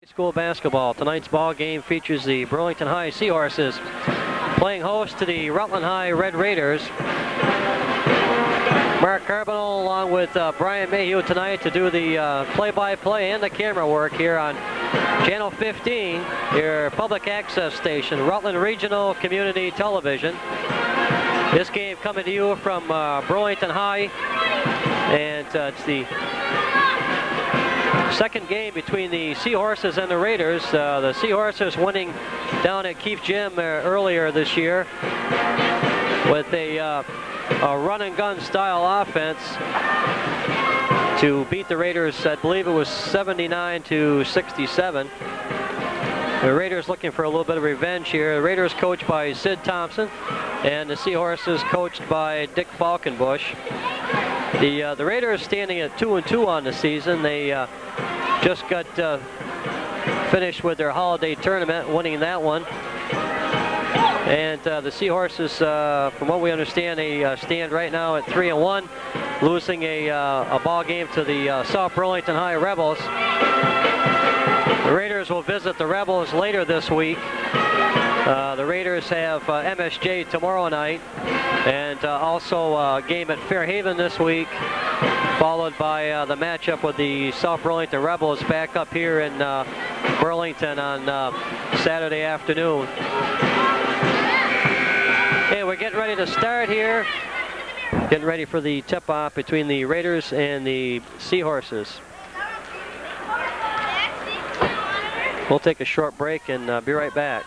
School basketball. Tonight's ball game features the Burlington High Seahorses playing host to the Rutland High Red Raiders. Mark Carboneau along with Brian Mayhew tonight to do the play-by-play and the camera work here on Channel 15, your public access station, Rutland Regional Community Television. This game coming to you from Burlington High, and it's the second game between the Seahorses and the Raiders. The Seahorses winning down at Keefe Gym earlier this year with a run and gun style offense to beat the Raiders. I believe it was 79-67. The Raiders looking for a little bit of revenge here. The Raiders coached by Sid Thompson and the Seahorses coached by Dick Falkenbush. The Raiders standing at 2-2 on the season. They just got finished with their holiday tournament, winning that one. And the Seahorses, from what we understand, they stand right now at 3-1, losing a ball game to the South Burlington High Rebels. The Raiders will visit the Rebels later this week. The Raiders have MSJ tomorrow night, and also a game at Fairhaven this week, followed by the matchup with the South Burlington Rebels back up here in Burlington on Saturday afternoon. Okay, we're getting ready to start here. Getting ready for the tip-off between the Raiders and the Seahorses. We'll take a short break and be right back.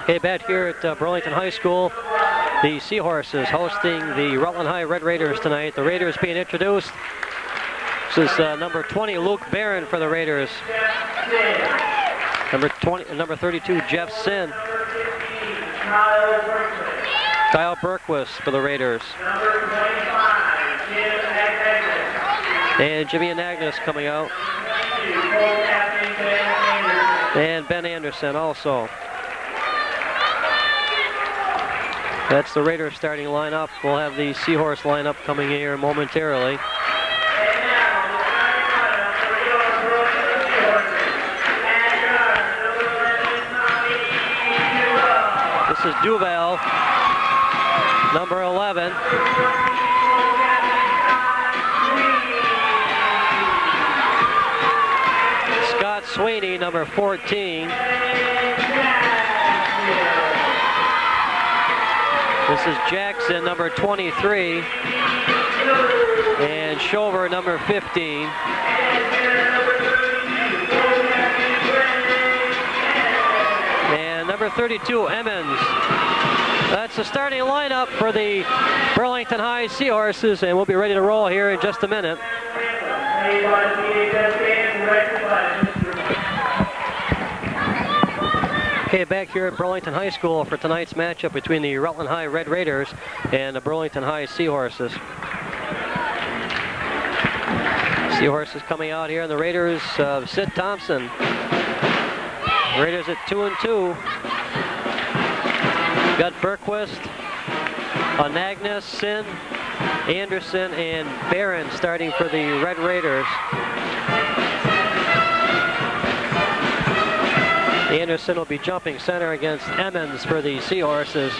Okay, back here at Burlington High School, the Seahorses hosting the Rutland High Red Raiders tonight. The Raiders being introduced. This is number 20, Luke Barron for the Raiders. Number 32, Jeff Sin. Kyle Berquist for the Raiders. And Jimmy Anagnos coming out. And Ben Anderson also. That's the Raiders starting lineup. We'll have the Seahorse lineup coming here momentarily. This is Duval, number 11. Scott Sweeney, number 14. This is Jackson, number 23, and Shover, number 15. And number 32, Emmons. That's the starting lineup for the Burlington High Seahorses, and we'll be ready to roll here in just a minute. Okay, back here at Burlington High School for tonight's matchup between the Rutland High Red Raiders and the Burlington High Seahorses. Seahorses coming out here, and the Raiders, Sid Thompson. Raiders at 2-2. Got Berquist, Anagnos, Sin, Anderson, and Barron starting for the Red Raiders. Anderson will be jumping center against Emmons for the Seahorses.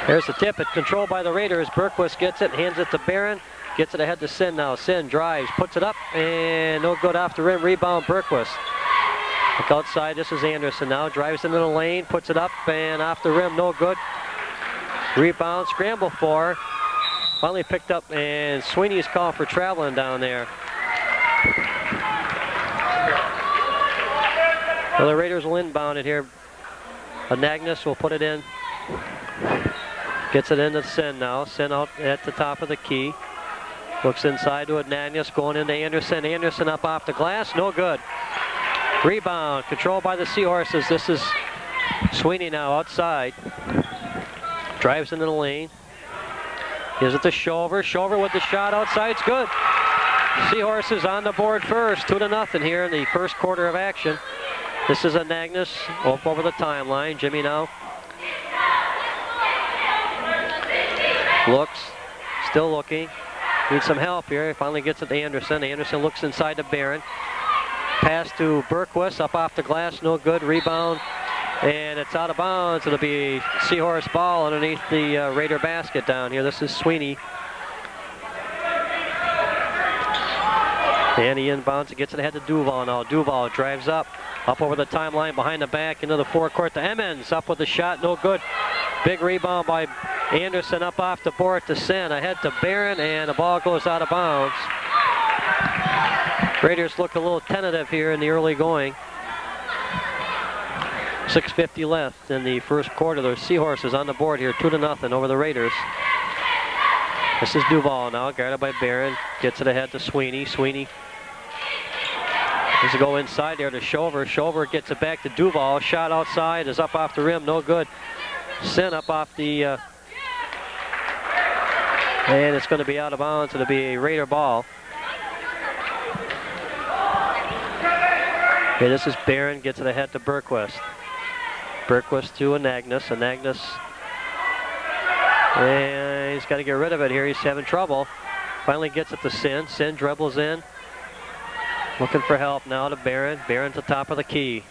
There's the tip. It's controlled by the Raiders. Berquist gets it, hands it to Barron, gets it ahead to Sin now. Sin drives, puts it up, and no good off the rim. Rebound, Berquist. Look outside, this is Anderson now, drives into the lane, puts it up and off the rim, no good. Rebound, scramble for Finally picked up, and Sweeney's called for traveling down there. Well, the Raiders will inbound it here. Anagnos will put it in. Gets it into Sin now. Sin out at the top of the key. Looks inside to Anagnos, going into Anderson. Anderson up off the glass, no good. Rebound, controlled by the Seahorses. This is Sweeney now outside. Drives into the lane. Gives it to Shover. Shover with the shot outside, it's good. Seahorses on the board first, 2-0 here in the first quarter of action. This is Anagnos up over the timeline. Jimmy now looks, still looking. Needs some help here. He finally gets it to Anderson. Anderson looks inside to Barron. Pass to Berquist, up off the glass, no good. Rebound, and it's out of bounds. It'll be Seahorse ball underneath the Raider basket down here. This is Sweeney. And he inbounds, it gets it ahead to Duval now. Duval drives up over the timeline, behind the back, into the forecourt to Emmons. Up with the shot, no good. Big rebound by Anderson up off the board to Sin. Ahead to Barron, and the ball goes out of bounds. Raiders look a little tentative here in the early going. 6:50 left in the first quarter. The Seahorses on the board here, 2-0 over the Raiders. This is Duval now, guarded by Barron. Gets it ahead to Sweeney. Sweeney needs to go inside there to Shover. Shover gets it back to Duval. Shot outside is up off the rim, no good. Sin up off the, and it's going to be out of bounds. It'll be a Raider ball. Okay, this is Barron, gets it ahead to Berquist. Berquist to Anagnos. Anagnos, and he's got to get rid of it here. He's having trouble. Finally gets it to Sin. Sin dribbles in. Looking for help now to Barron. Barron to top of the key.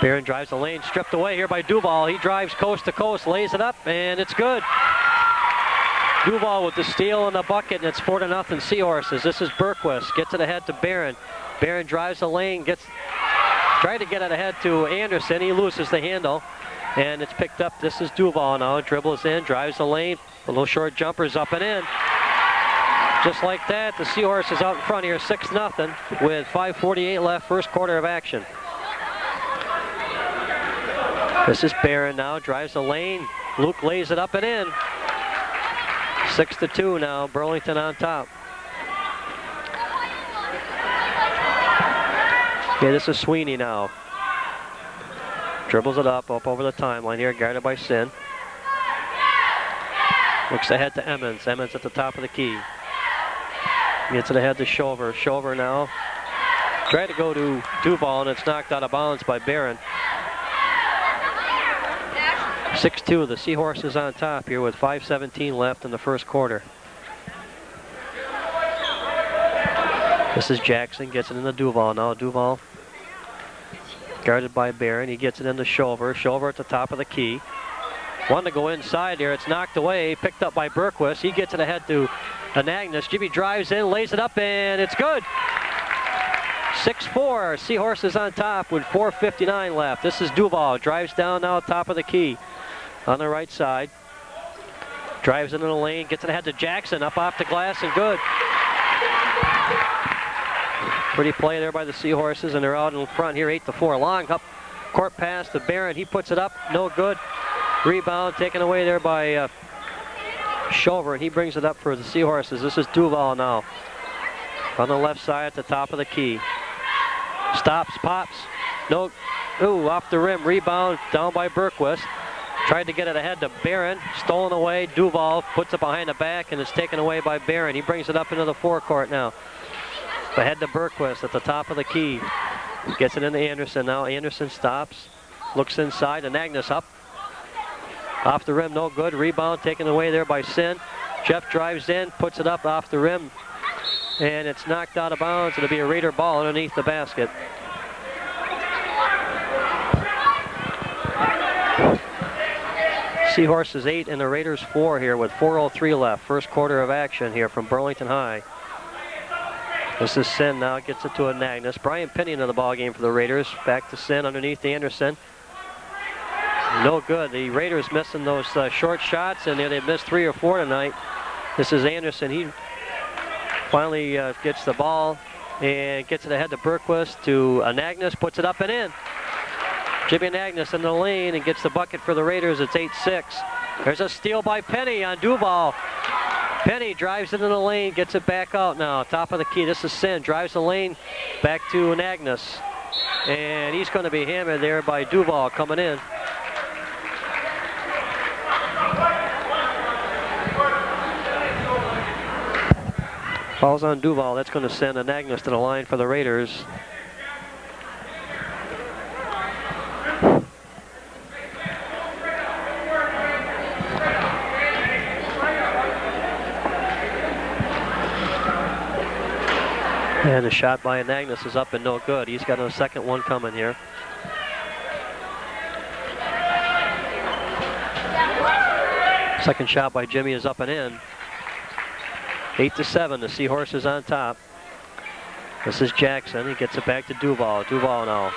Barron drives the lane, stripped away here by Duval. He drives coast to coast, lays it up, and it's good. Duval with the steal and the bucket, and it's 4-0 Seahorses. This is Berquist, gets it ahead to Barron. Barron drives the lane, tried to get it ahead to Anderson. He loses the handle, and it's picked up. This is Duval now, dribbles in, drives the lane. A little short jumper's up and in. Just like that, the Seahorses out in front here, 6-0 with 5:48 left, first quarter of action. This is Barron now, drives the lane. Luke lays it up and in. 6-2 now, Burlington on top. Okay, this is Sweeney now. Dribbles it up over the timeline here, guarded by Sin. Looks ahead to Emmons. Emmons at the top of the key. Gets it ahead to Shover. Shover now. Tried to go to Duval, and it's knocked out of bounds by Barron. 6-2, the Seahorses on top here with 5:17 left in the first quarter. This is Jackson, gets it into Duval now. Duval guarded by Barron. He gets it into Shover. Shover at the top of the key. Wanted to go inside there. It's knocked away. Picked up by Berquist. He gets it ahead to Anagnos. Jimmy drives in, lays it up, and it's good. 6-4. Seahorses on top with 4:59 left. This is Duval. Drives down now top of the key on the right side. Drives into the lane. Gets it ahead to Jackson. Up off the glass and good. Pretty play there by the Seahorses, and they're out in front here, 8-4. Long up court pass to Barron. He puts it up, no good. Rebound taken away there by Shover, and he brings it up for the Seahorses. This is Duval now. On the left side at the top of the key. Stops, pops. No, ooh, off the rim. Rebound down by Berquist. Tried to get it ahead to Barron. Stolen away. Duval puts it behind the back, and it's taken away by Barron. He brings it up into the forecourt now. Ahead to Berquist at the top of the key. Gets it into Anderson now. Anderson stops. Looks inside. Anagnos up. Off the rim, no good. Rebound taken away there by Sin. Jeff drives in, puts it up off the rim, and it's knocked out of bounds. It'll be a Raider ball underneath the basket. Seahorses 8 and the Raiders 4 here with 4:03 left. First quarter of action here from Burlington High. This is Sin now, gets it to Anagnos. Brian Penny into the ball game for the Raiders. Back to Sin underneath Anderson. No good. The Raiders missing those short shots, and they've missed 3 or 4 tonight. This is Anderson. He finally gets the ball and gets it ahead to Berquist, to Anagnos, puts it up and in. Jimmy Anagnos in the lane and gets the bucket for the Raiders. It's 8-6. There's a steal by Penny on Duval. Penny drives it in the lane, gets it back out now. Top of the key. This is Sin. Drives the lane back to Anagnos. And he's going to be hammered there by Duval coming in. Falls on Duval. That's going to send Anagnos to the line for the Raiders. And the shot by Anagnos is up and no good. He's got a second one coming here. Second shot by Jimmy is up and in. 8-7, the Seahorses on top. This is Jackson. He gets it back to Duval. Duval now.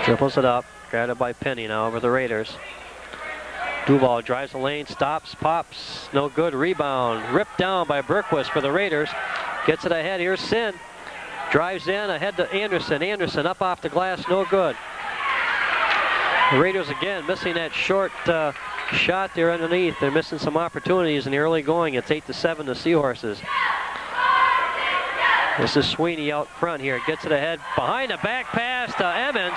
Dribbles it up. Grabbed it by Penny now over the Raiders. Duval drives the lane, stops, pops, no good. Rebound, ripped down by Berquist for the Raiders. Gets it ahead, here's Sin. Drives in, ahead to Anderson. Anderson up off the glass, no good. The Raiders again missing that short shot there underneath. They're missing some opportunities in the early going. It's 8-7 the Seahorses. This is Sweeney out front here. Gets it ahead, behind the back pass to Emmons.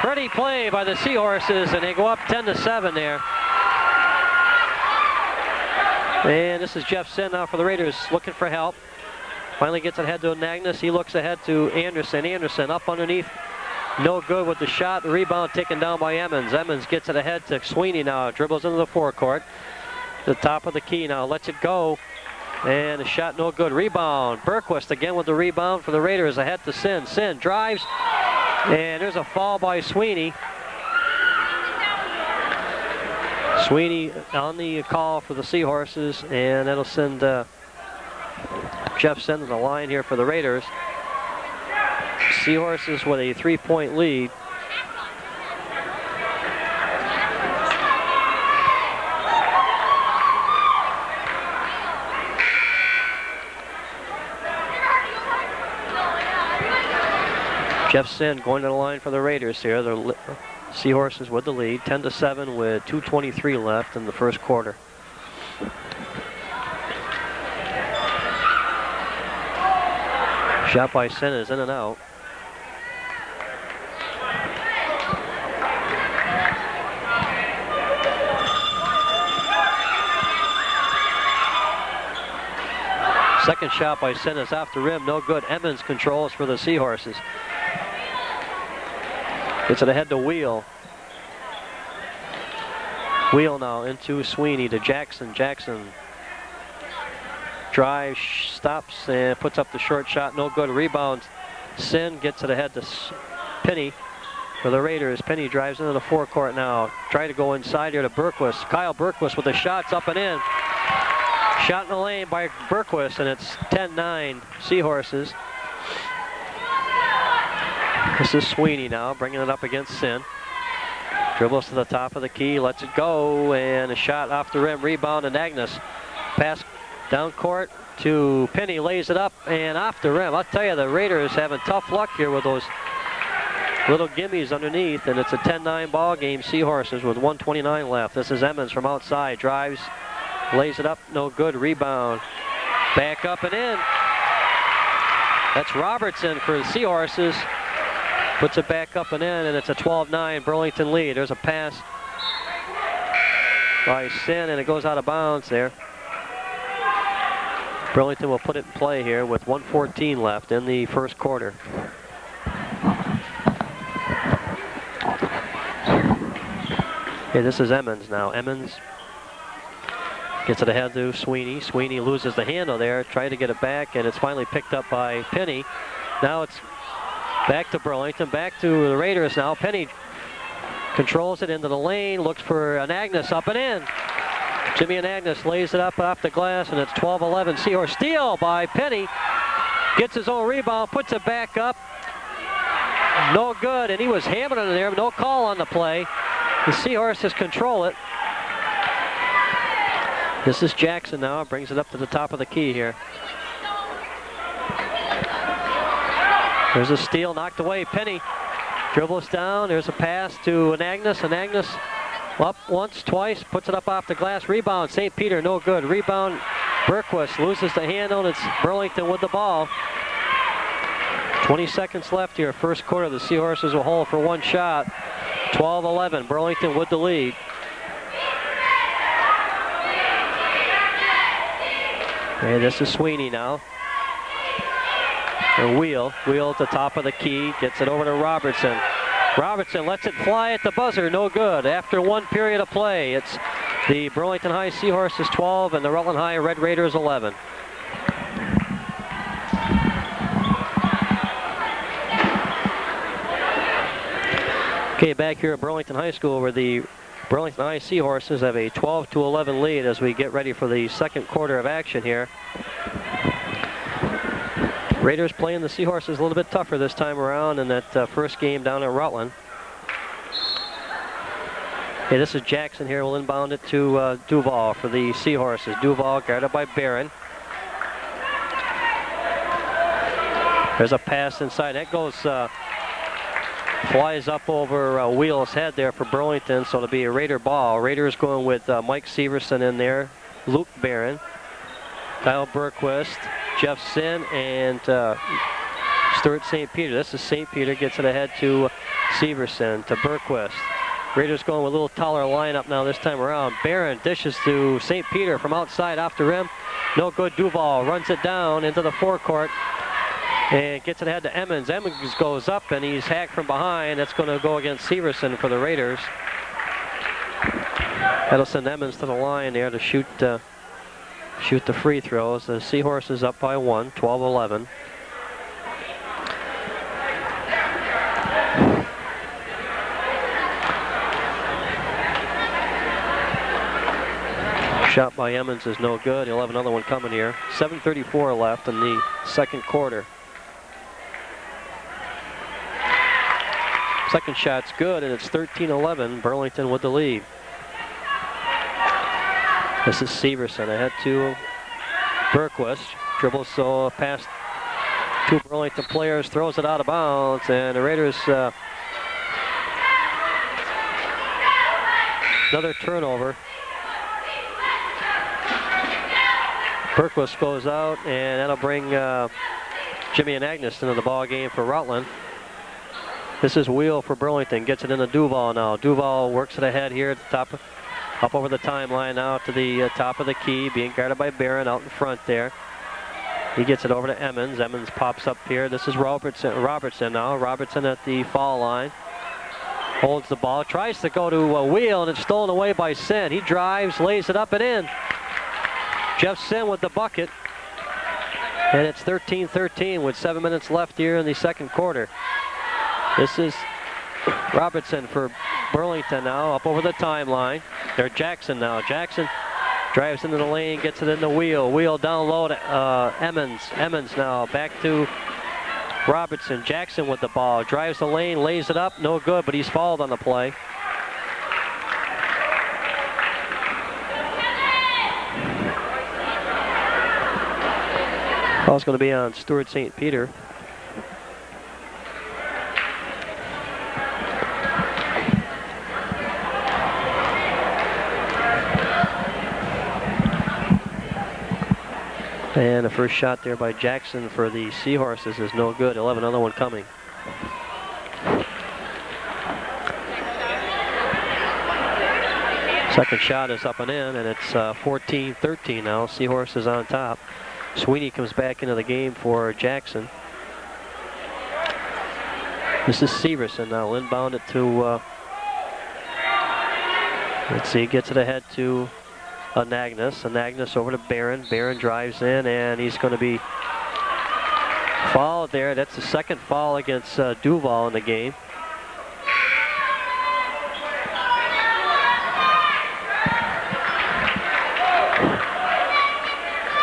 Pretty play by the Seahorses, and they go up 10-7 there. And this is Jeff Sin now for the Raiders, looking for help. Finally gets it ahead to Anagnos. He looks ahead to Anderson. Anderson up underneath. No good with the shot. The rebound taken down by Emmons. Emmons gets it ahead to Sweeney now. Dribbles into the forecourt. The top of the key now. Lets it go. And the shot no good. Rebound. Berquist again with the rebound for the Raiders. Ahead to Sin. Sin drives. And there's a foul by Sweeney. Sweeney on the call for the Seahorses. And that'll send Jeff Sin to the line here for the Raiders. Seahorses with a 3-point lead. Jeff Sin going to the line for the Raiders here. The Seahorses with the lead, 10-7 with 2:23 left in the first quarter. Shot by Sin is in and out. Second shot by Sin is off the rim, no good. Emmons controls for the Seahorses. Gets it ahead to Wheel. Wheel now into Sweeney to Jackson. Jackson drives, stops, and puts up the short shot. No good. Rebound. Sin gets it ahead to Penny for the Raiders. Penny drives into the forecourt now. Try to go inside here to Berquist. Kyle Berquist with the shots up and in. Shot in the lane by Berquist, and it's 10-9 Seahorses. This is Sweeney now, bringing it up against Sin. Dribbles to the top of the key, lets it go, and a shot off the rim. Rebound, and Anagnos. Pass down court to Penny, lays it up and off the rim. I'll tell you, the Raiders having tough luck here with those little gimmies underneath, and it's a 10-9 ball game. Seahorses with 1:29 left. This is Emmons from outside, drives, lays it up, no good. Rebound, back up and in. That's Robertson for the Seahorses. Puts it back up and in, and it's a 12-9 Burlington lead. There's a pass by Sin, and it goes out of bounds there. Burlington will put it in play here with 1:14 left in the first quarter. Okay, this is Emmons now. Emmons gets it ahead to Sweeney. Sweeney loses the handle there, tried to get it back, and it's finally picked up by Penny. Now it's back to Burlington, back to the Raiders now. Penny controls it into the lane, looks for Anagnos up and in. Jimmy Anagnos lays it up off the glass, and it's 12-11 Seahorse. Steal by Penny. Gets his own rebound, puts it back up. no good, and he was hammering it there. No call on the play. The Seahorses control it. This is Jackson now, brings it up to the top of the key here. There's a steal, knocked away. Penny dribbles down. There's a pass to Anagnos. Anagnos up once, twice, puts it up off the glass. Rebound, St. Peter, no good. Rebound, Berquist loses the handle, and it's Burlington with the ball. 20 seconds left here, first quarter. The Seahorses will hold for one shot. 12-11, Burlington with the lead. And this is Sweeney now. A wheel at the top of the key, gets it over to Robertson. Robertson lets it fly at the buzzer, no good. After one period of play, it's the Burlington High Seahorses 12 and the Rutland High Red Raiders 11. Okay, back here at Burlington High School where the Burlington High Seahorses have a 12-11 lead as we get ready for the second quarter of action here. Raiders playing the Seahorses a little bit tougher this time around in that first game down at Rutland. Okay, this is Jackson here. We'll inbound it to Duval for the Seahorses. Duval guarded by Barron. There's a pass inside. That goes, flies up over Wheel's head there for Burlington, so it'll be a Raider ball. Raiders going with Mike Severson in there, Luke Barron, Kyle Berquist, Jeff Sin, and Stuart St. Peter. This is St. Peter, gets it ahead to Severson, to Berquist. Raiders going with a little taller lineup now this time around. Barron dishes to St. Peter from outside off the rim. No good. Duval runs it down into the forecourt and gets it ahead to Emmons. Emmons goes up and he's hacked from behind. That's going to go against Severson for the Raiders. That'll send Emmons to the line there to shoot the free throws. The Seahorses up by one, 12-11. Shot by Emmons is no good. He'll have another one coming here. 7:34 left in the second quarter. Second shot's good, and it's 13-11. Burlington with the lead. This is Severson ahead to Berquist. Dribbles so past two Burlington players, throws it out of bounds, and the Raiders another turnover. Berquist goes out, and that'll bring Jimmy Anagnos into the ball game for Rutland. This is Wheel for Burlington, gets it into Duval now. Duval works it ahead here at the top, up over the timeline now to the top of the key, being guarded by Barron out in front there. He gets it over to Emmons. Emmons pops up here. This is Robertson now. Robertson at the foul line. Holds the ball, tries to go to a Wheel, and it's stolen away by Sin. He drives, lays it up and in. Jeff Sin with the bucket. And it's 13-13 with 7 minutes left here in the second quarter. This is Robertson for Burlington now, up over the timeline. They're Jackson now. Jackson drives into the lane, gets it in the Wheel. Wheel down low to Emmons. Emmons now back to Robertson. Jackson with the ball. Drives the lane, lays it up. No good, but he's fouled on the play. Foul's going to be on Stuart St. Peter. And the first shot there by Jackson for the Seahorses is no good. He'll have another one coming. Second shot is up and in, and it's 14-13 now. Seahorses on top. Sweeney comes back into the game for Jackson. This is Severson now. Inbound it to, let's see, gets it ahead to Anagnos. Anagnos over to Barron. Barron drives in, and he's going to be fouled there. That's the second foul against Duval in the game.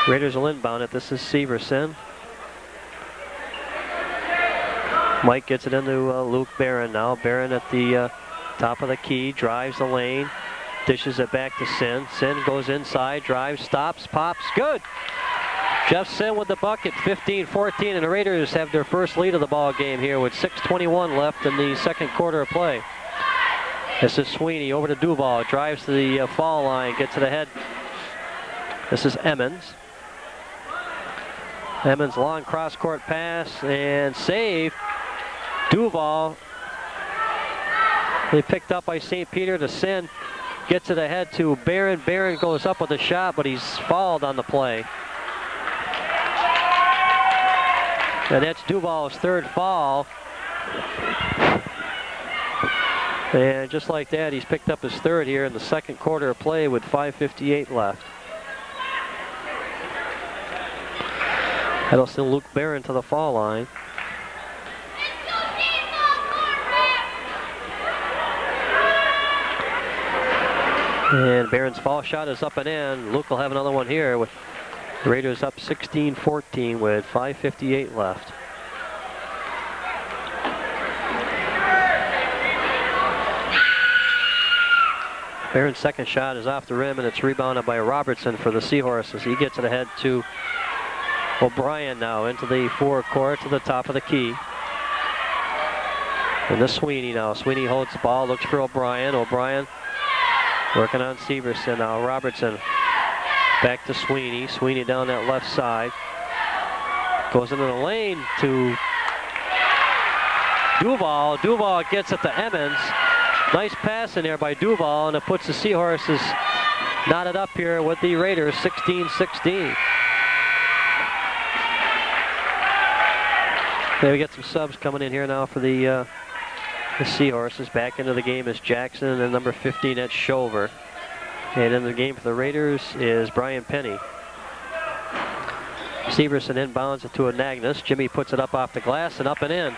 Raiders will inbound it. This is Severson. Mike gets it into Luke Barron now. Barron at the top of the key, drives the lane, dishes it back to Sin. Sin goes inside, drives, stops, pops, good! Jeff Sin with the bucket, 15-14, and the Raiders have their first lead of the ball game here with 6:21 left in the second quarter of play. This is Sweeney over to Duval, drives to the foul line, gets it ahead. This is Emmons. Emmons long cross-court pass and save. Duval, they picked up by St. Peter to Sin, gets it ahead to Barron. Barron goes up with a shot, but he's fouled on the play. And that's Duval's third foul. And just like that, he's picked up his third here in the second quarter of play with 5:58 left. That'll send Luke Barron to the foul line. And Barron's foul shot is up and in. Luke will have another one here with the Raiders up 16-14 with 5:58 left. Barron's second shot is off the rim, and it's rebounded by Robertson for the Seahorses. He gets it ahead to O'Brien now into the forecourt to the top of the key. And this Sweeney now. Sweeney holds the ball, looks for O'Brien. O'Brien working on Severson now. Robertson back to Sweeney. Sweeney down that left side. Goes into the lane to Duval. Duval gets it to Emmons. Nice pass in there by Duval, and it puts the Seahorses knotted up here with the Raiders 16-16. Okay, we get some subs coming in here now for the Seahorses. Back into the game is Jackson, and number 15, that's Shover. And in the game for the Raiders is Brian Penny. Severson inbounds it to Anagnos. Jimmy puts it up off the glass and up and in.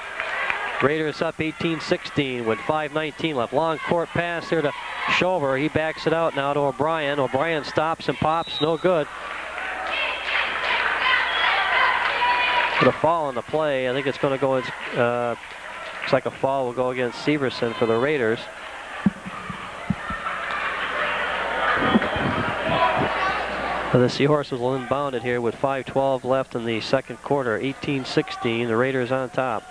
Raiders up 18-16 with 5:19 left. Long court pass here to Shover. He backs it out now to O'Brien. O'Brien stops and pops, no good. With a fall on the play, I think it's going to go, looks like a foul will go against Severson for the Raiders. The Seahorses will inbound it here with 5:12 left in the second quarter. 18-16, the Raiders on top.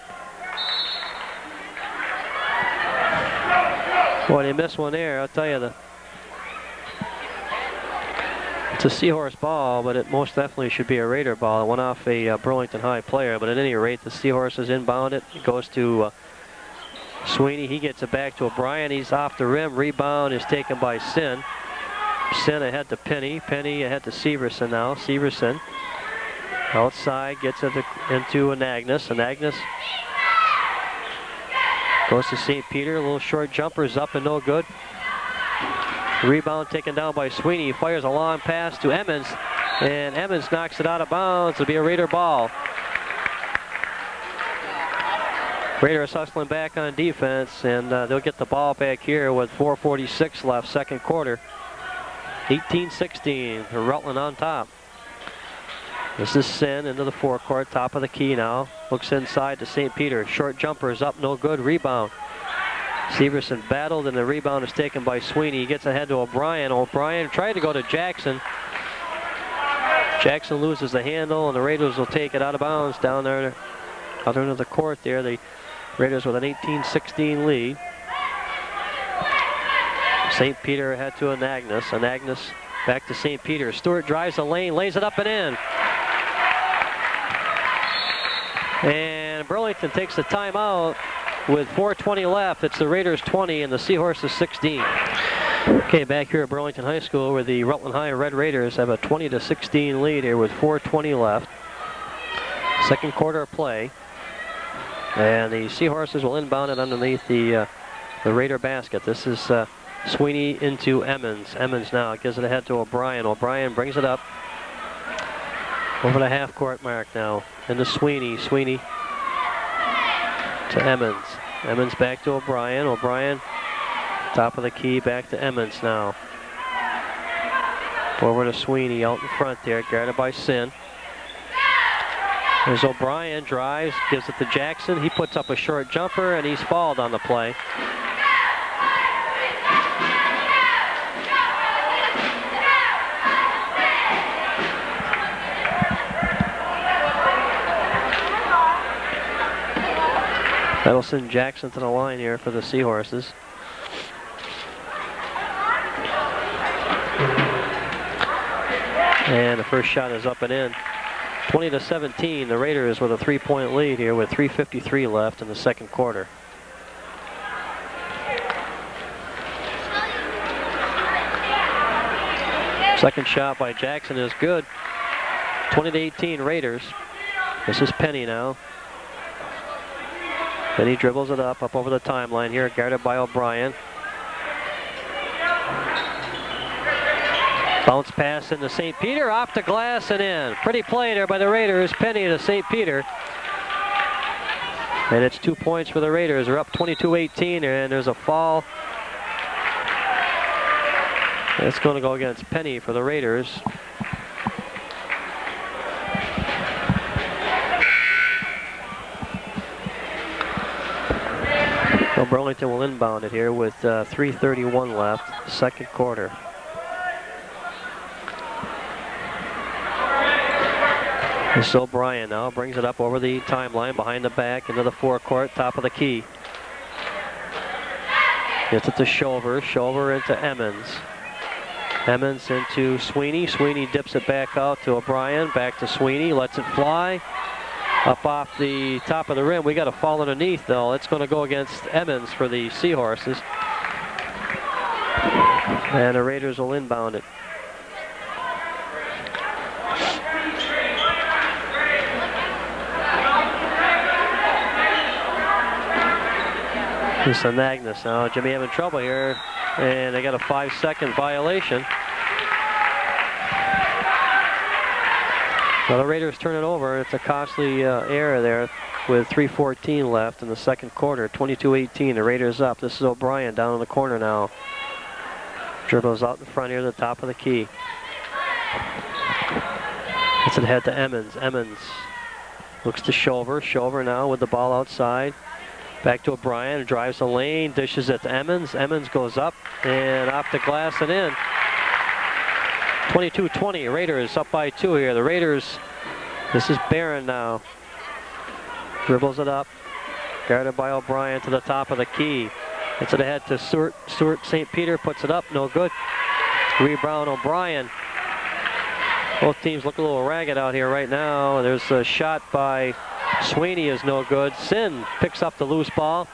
Boy, they missed one there. I'll tell you, it's a Seahorse ball, but it most definitely should be a Raider ball. It went off a Burlington High player, but at any rate, the Seahorses inbound it. It goes to Sweeney. He gets it back to O'Brien. He's off the rim. Rebound is taken by Sin. Sin ahead to Penny. Penny ahead to Severson now. Severson outside, gets it into Anagnos. Anagnos goes to St. Peter. A little short jumper is up and no good. Rebound taken down by Sweeney. He fires a long pass to Emmons, and Emmons knocks it out of bounds. It'll be a Raider ball. Raiders hustling back on defense, and they'll get the ball back here with 4:46 left, second quarter. 18-16, Rutland on top. This is Sin into the forecourt, top of the key now. Looks inside to St. Peter. Short jumper is up, no good. Rebound. Severson battled, and the rebound is taken by Sweeney. He gets ahead to O'Brien. O'Brien tried to go to Jackson. Jackson loses the handle, and the Raiders will take it out of bounds down there, out into the court there. The Raiders with an 18-16 lead. St. Peter ahead to Anagnos. Anagnos back to St. Peter. Stewart drives the lane, lays it up and in. And Burlington takes the timeout with 4:20 left. It's the Raiders 20 and the Seahorses 16. Okay, back here at Burlington High School, where the Rutland High Red Raiders have a 20-16 lead here with 4:20 left. Second quarter of play. And the Seahorses will inbound it underneath the Raider basket. This is Sweeney into Emmons. Emmons now gives it ahead to O'Brien. O'Brien brings it up over the half-court mark now. Into Sweeney. Sweeney to Emmons. Emmons back to O'Brien. O'Brien, top of the key, back to Emmons now. Over to Sweeney out in front there, guarded by Sin. There's O'Brien, drives, gives it to Jackson. He puts up a short jumper, and he's fouled on the play. That'll send Jackson to the line here for the Seahorses. And the first shot is up and in. 20-17, the Raiders with a 3-point lead here with 3:53 left in the second quarter. Second shot by Jackson is good. 20-18 Raiders. This is Penny now. Then he dribbles it up over the timeline here, guarded by O'Brien. Bounce pass into St. Peter, off the glass and in. Pretty play there by the Raiders. Penny to St. Peter. And it's 2 points for the Raiders. They're up 22-18, and there's a foul. It's going to go against Penny for the Raiders. So Burlington will inbound it here with 3:31 left, second quarter. This is O'Brien now, brings it up over the timeline, behind the back, into the forecourt, top of the key. Gets it to Shover into Emmons. Emmons into Sweeney. Sweeney dips it back out to O'Brien, back to Sweeney, lets it fly. Up off the top of the rim. We got a foul underneath, though. It's going to go against Emmons for the Seahorses. And the Raiders will inbound it. This is Agnes now. Jimmy having trouble here, and they got a 5-second violation. Well, the Raiders turn it over. It's a costly error there with 3:14 left in the second quarter. 22-18, the Raiders up. This is O'Brien down in the corner now. Dribbles out in front here, the top of the key. Gets it ahead to Emmons. Emmons looks to Shover. Shover now with the ball outside. Back to O'Brien, drives the lane, dishes it to Emmons. Emmons goes up and off the glass and in. 22-20, Raiders up by 2 here. The Raiders, this is Barron now. Dribbles it up, guarded by O'Brien to the top of the key. Gets it ahead to Stewart. St. Peter puts it up, no good. Rebound O'Brien. Both teams look a little ragged out here right now. There's a shot by Sweeney, is no good. Sin picks up the loose ball.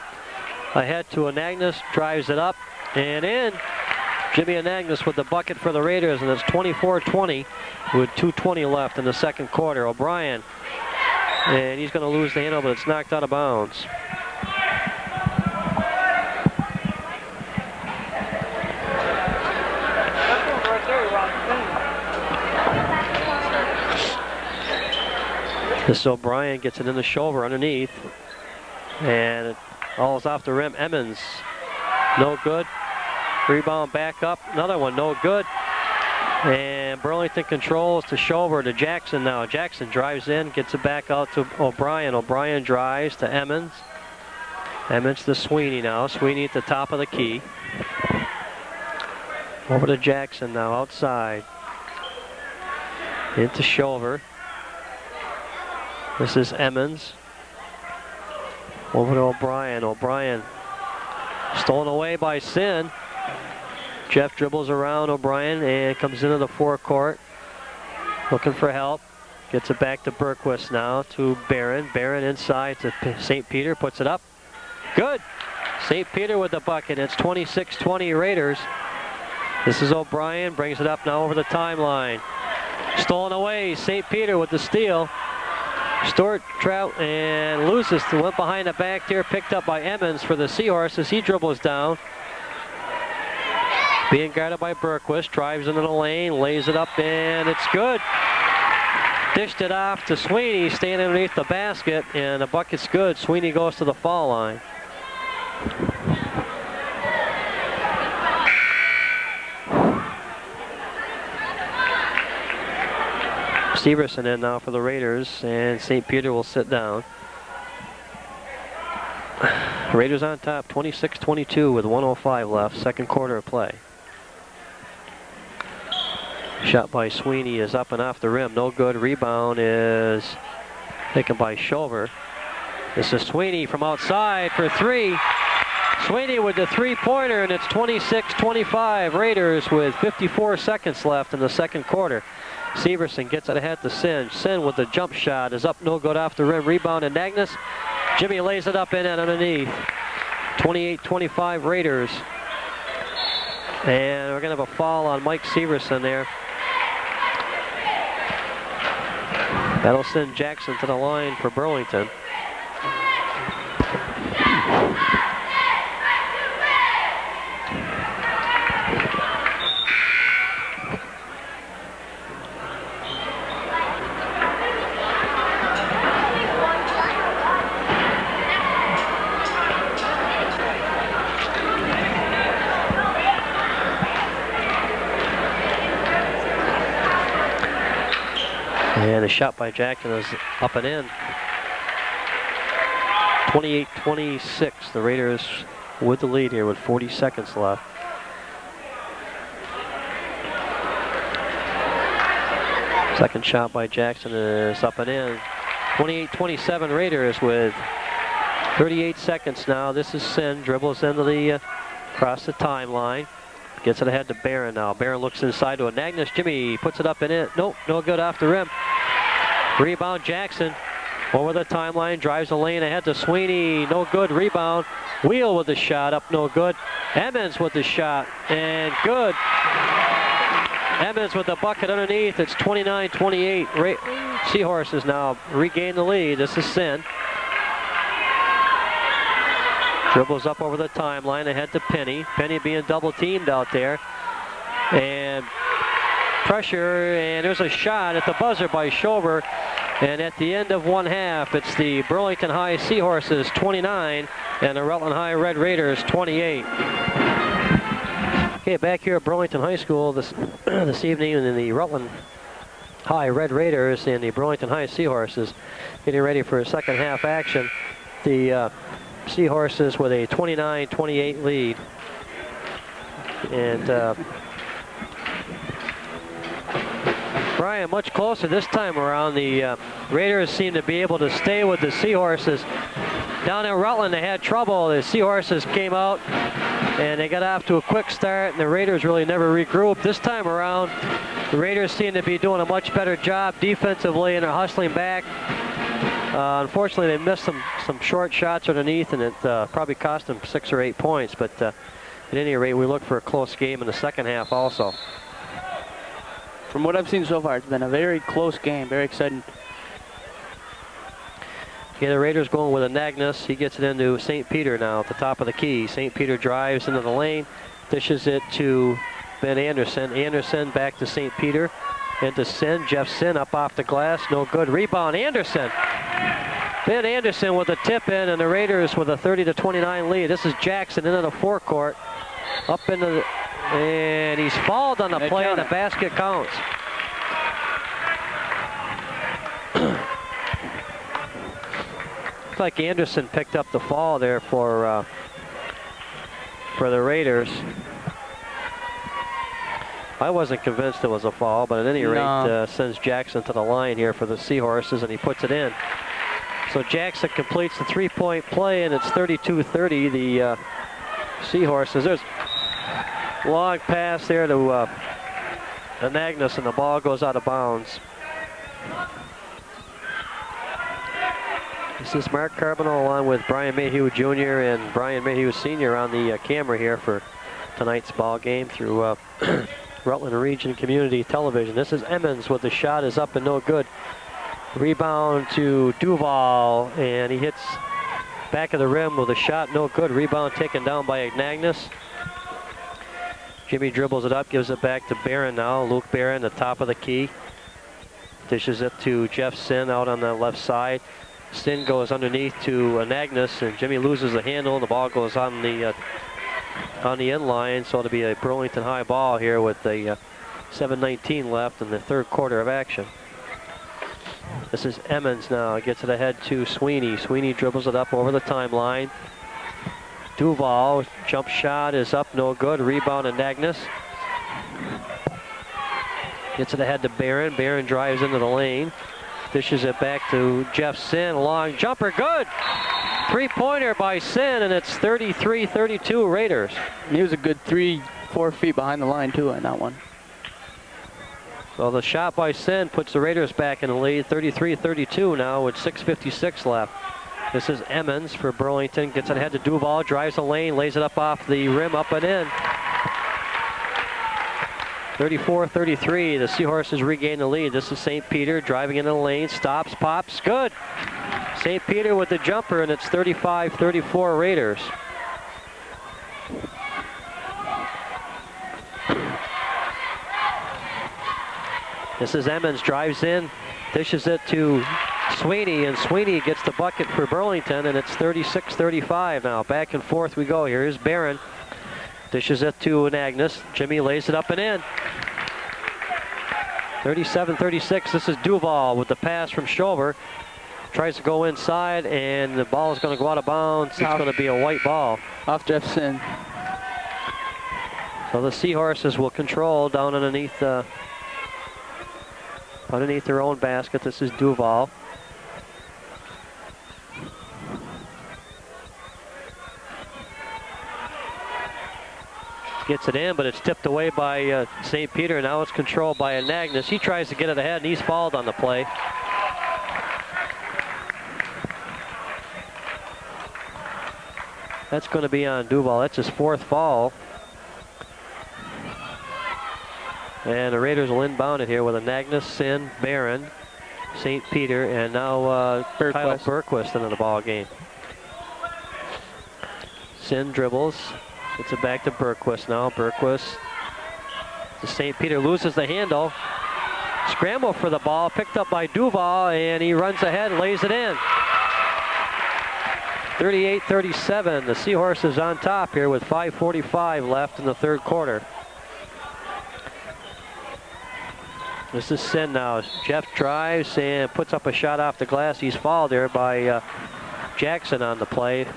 Ahead to Anagnos, drives it up and in. Jimmy Anagnos with the bucket for the Raiders, and it's 24-20 with 2:20 left in the second quarter. O'Brien, and he's going to lose the handle, but it's knocked out of bounds. This O'Brien gets it in the shoulder underneath, and it falls off the rim. Emmons, no good. Rebound back up, another one, no good. And Burlington controls to Shover to Jackson now. Jackson drives in, gets it back out to O'Brien. O'Brien drives to Emmons. Emmons to Sweeney now. Sweeney at the top of the key. Over to Jackson now, outside. Into Shover. This is Emmons. Over to O'Brien. O'Brien stolen away by Sin. Jeff dribbles around O'Brien and comes into the forecourt. Looking for help. Gets it back to Berquist now to Barron. Barron inside to St. Peter. Puts it up. Good. St. Peter with the bucket. It's 26-20 Raiders. This is O'Brien. Brings it up now over the timeline. Stolen away. St. Peter with the steal. Stewart trout and loses. Went behind the back there. Picked up by Emmons for the Seahorses. He dribbles down. Being guarded by Berquist, drives into the lane, lays it up, and it's good. Dished it off to Sweeney, standing underneath the basket, and the bucket's good. Sweeney goes to the foul line. Severson in now for the Raiders, and St. Peter will sit down. Raiders on top, 26-22 with 1:05 left, second quarter of play. Shot by Sweeney is up and off the rim, no good. Rebound is taken by Shover. This is Sweeney from outside for three. Sweeney with the three-pointer, and it's 26-25. Raiders with 54 seconds left in the second quarter. Severson gets it ahead to Sin. Sin with the jump shot is up, no good off the rim. Rebound to Nagnus. Jimmy lays it up in and underneath. 28-25 Raiders. And we're going to have a foul on Mike Severson there. That'll send Jackson to the line for Burlington. And a shot by Jackson is up and in. 28-26, the Raiders with the lead here with 40 seconds left. Second shot by Jackson is up and in. 28-27 Raiders with 38 seconds now. This is Sin, dribbles into the across the timeline. Gets it ahead to Barron now. Barron looks inside to a Nagnus. Jimmy puts it up and in. Nope, no good off the rim. Rebound Jackson over the timeline, drives the lane ahead to Sweeney. No good. Rebound. Wheel with the shot, up no good. Emmons with the shot, and good. Emmons with the bucket underneath. It's 29-28. Seahorses now regain the lead. This is Sin. Dribbles up over the timeline ahead to Penny. Penny being double teamed out there. And pressure, and there's a shot at the buzzer by Shover. And at the end of one half, it's the Burlington High Seahorses 29 and the Rutland High Red Raiders 28. Okay, back here at Burlington High School this evening, in the Rutland High Red Raiders and the Burlington High Seahorses getting ready for a second half action. The Seahorses with a 29-28 lead. And Brian, much closer this time around. The Raiders seem to be able to stay with the Seahorses. Down in Rutland, they had trouble. The Seahorses came out and they got off to a quick start, and the Raiders really never regrouped. This time around, the Raiders seem to be doing a much better job defensively, and they're hustling back. Unfortunately, they missed some short shots underneath, and it probably cost them 6 or 8 points. But at any rate, we look for a close game in the second half also. From what I've seen so far, it's been a very close game, very exciting. Yeah, the Raiders going with a Nagnus. He gets it into St. Peter now at the top of the key. St. Peter drives into the lane, dishes it to Ben Anderson. Anderson back to St. Peter. Into Sin. Jeff Sin up off the glass. No good. Rebound. Anderson. Ben Anderson with a tip in, and the Raiders with a 30-29 lead. This is Jackson into the forecourt. Up into the... And he's fouled on the play, and the basket counts. Looks like Anderson picked up the fall there for the Raiders. I wasn't convinced it was a foul, but at any rate, sends Jackson to the line here for the Seahorses, and he puts it in. So Jackson completes the three-point play, and it's 32-30. The Seahorses. There's long pass there to Nagnus, and the ball goes out of bounds. This is Mark Carboneau along with Brian Mayhew Jr. and Brian Mayhew Sr. on the camera here for tonight's ball game through Rutland Region Community Television. This is Emmons with the shot is up and no good. Rebound to Duval, and he hits back of the rim with a shot, no good. Rebound taken down by Nagnus. Jimmy dribbles it up, gives it back to Barron now. Luke Barron, the top of the key. Dishes it to Jeff Sin out on the left side. Sin goes underneath to Nagnus, and Jimmy loses the handle, and the ball goes on the end line. So it'll be a Burlington High ball here with a 7:19 left in the third quarter of action. This is Emmons now, gets it ahead to Sweeney. Sweeney dribbles it up over the timeline. Duval, jump shot is up, no good. Rebound to Nagnes. Gets it ahead to Barron. Barron drives into the lane. Dishes it back to Jeff Sin. Long jumper, good! Three-pointer by Sin, and it's 33-32 Raiders. He was a good 3-4 feet behind the line, too, on that one. So the shot by Sin puts the Raiders back in the lead, 33-32 now with 6:56 left. This is Emmons for Burlington. Gets it ahead to Duval, drives the lane, lays it up off the rim, up and in. 34-33, the Seahorses regain the lead. This is St. Peter driving into the lane, stops, pops, good. St. Peter with the jumper, and it's 35-34 Raiders. This is Emmons, drives in, dishes it to Sweeney, and Sweeney gets the bucket for Burlington, and it's 36-35 now. Back and forth we go. Here's Barron. Dishes it to Nagnes. Jimmy lays it up and in. 37-36. This is Duval with the pass from Schober. Tries to go inside, and the ball is going to go out of bounds. It's going to be a white ball. Off Jeff Sin. So the Seahorses will control down underneath their own basket. This is Duval. Gets it in, but it's tipped away by St. Peter. Now it's controlled by Nagnes. He tries to get it ahead, and he's fouled on the play. That's going to be on Duval. That's his fourth foul. And the Raiders will inbound it here with a Nagnes, Sin, Barron, St. Peter, and now Kyle Berquist into the ball game. Sin dribbles. Gets it back to Berquist now. Berquist to St. Peter, loses the handle. Scramble for the ball, picked up by Duval, and he runs ahead and lays it in. 38-37. The Seahorses on top here with 5:45 left in the third quarter. This is Sin now. Jeff drives and puts up a shot off the glass. He's fouled there by Jackson on the play.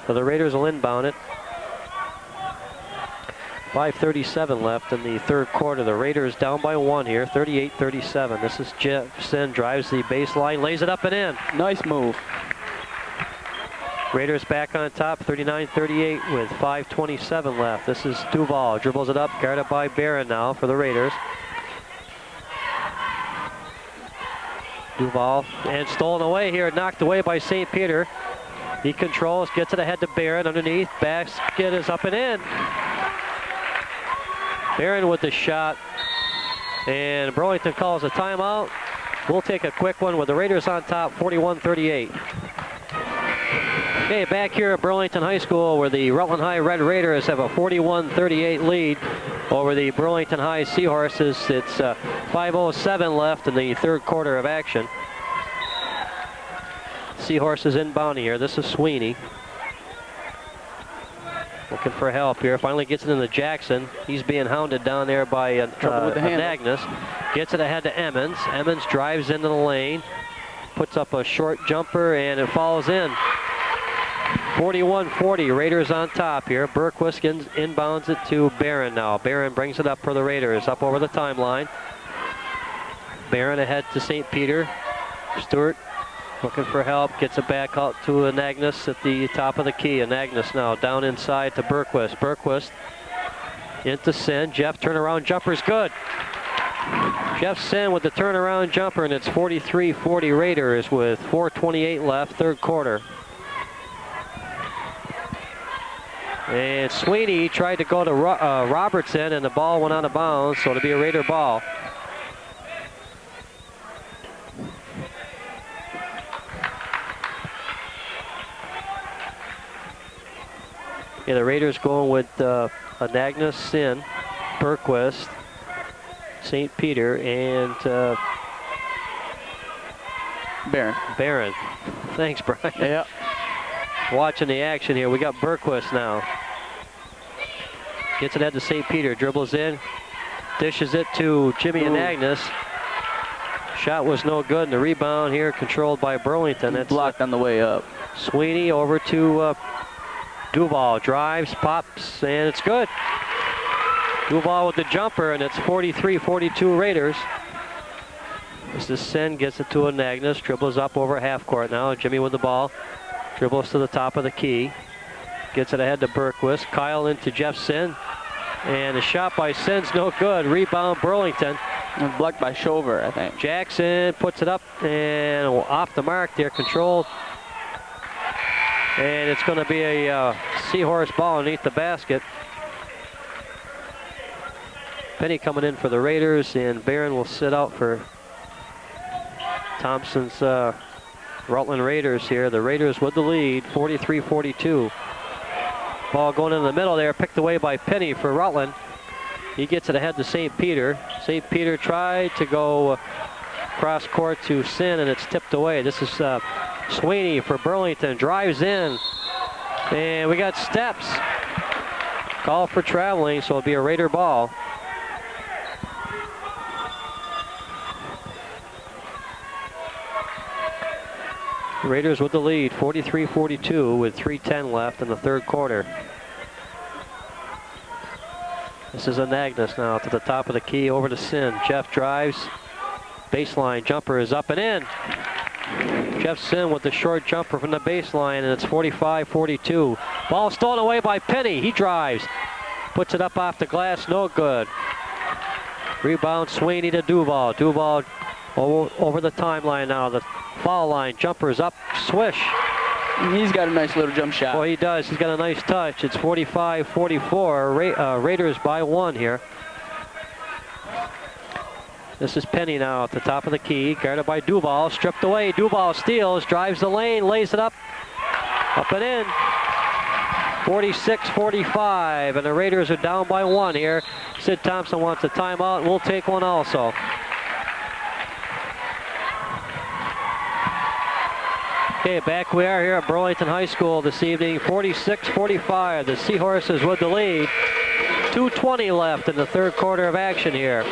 So the Raiders will inbound it. 5:37 left in the third quarter. The Raiders down by one here, 38-37. This is Jeff Sin, drives the baseline, lays it up and in. Nice move. Raiders back on top, 39-38 with 5:27 left. This is Duval, dribbles it up, guarded by Barron now for the Raiders. Duval, and stolen away here, knocked away by St. Peter. He controls, gets it ahead to Barron underneath. Basket is up and in. Barron with the shot. And Burlington calls a timeout. We'll take a quick one with the Raiders on top, 41-38. Okay, back here at Burlington High School where the Rutland High Red Raiders have a 41-38 lead over the Burlington High Seahorses. It's 5:07 left in the third quarter of action. Seahorses inbounding here. This is Sweeney. Looking for help here. Finally gets it into Jackson. He's being hounded down there by Nagnes. Gets it ahead to Emmons. Emmons drives into the lane. Puts up a short jumper and it falls in. 41-40. Raiders on top here. Berquist inbounds it to Barron now. Barron brings it up for the Raiders. Up over the timeline. Barron ahead to St. Peter. Stewart looking for help, gets it back out to Nagnes at the top of the key. Nagnes now down inside to Berquist. Berquist into Sin. Jeff turnaround jumper's good. Jeff Sin with the turnaround jumper, and it's 43-40 Raiders with 4:28 left, third quarter. And Sweeney tried to go to Robertson, and the ball went out of bounds, so it'll be a Raider ball. Yeah, the Raiders going with Nagnes, Sin, Berquist, St. Peter, and Barron. Thanks, Brian. Yeah. Watching the action here, we got Berquist now. Gets it ahead to St. Peter. Dribbles in. Dishes it to Jimmy and Agnes. Shot was no good, and the rebound here controlled by Burlington. It's blocked on the way up. Sweeney over to Duval. Drives, pops, and it's good. Duval with the jumper, and it's 43-42 Raiders. This is Sin, gets it to Agnes. Dribbles up over half court now. Jimmy with the ball. Dribbles to the top of the key. Gets it ahead to Berquist. Kyle into Jeff Sin. And the shot by Sin's no good. Rebound Burlington. And blocked by Shover, I think. Jackson puts it up and off the mark there, controlled. And it's going to be a Seahorse ball underneath the basket. Penny coming in for the Raiders, and Barron will sit out for Thompson's Rutland Raiders here. The Raiders with the lead, 43-42. Ball going in the middle there, picked away by Penny for Rutland. He gets it ahead to St. Peter. St. Peter tried to go cross court to Sin, and it's tipped away. This is Sweeney for Burlington. Drives in, and we got steps. Call for traveling, so it'll be a Raider ball. Raiders with the lead, 43-42 with 3:10 left in the third quarter. This is Agnes now to the top of the key, over to Sin. Jeff drives, baseline jumper is up and in. Jeff Sin with the short jumper from the baseline, and it's 45-42. Ball stolen away by Penny. He drives, puts it up off the glass, no good. Rebound Sweeney to Duval. Duval over the timeline now. The foul line, jumper is up, swish. He's got a nice little jump shot. Well, he does. He's got a nice touch. It's 45-44. Raiders by one here. This is Penny now at the top of the key, guarded by Duval, stripped away. Duval steals, drives the lane, lays it up and in. 46-45, and the Raiders are down by one here. Sid Thompson wants a timeout, and we'll take one also. Okay, back we are here at Burlington High School this evening, 46-45. The Seahorses with the lead. 2:20 left in the third quarter of action here.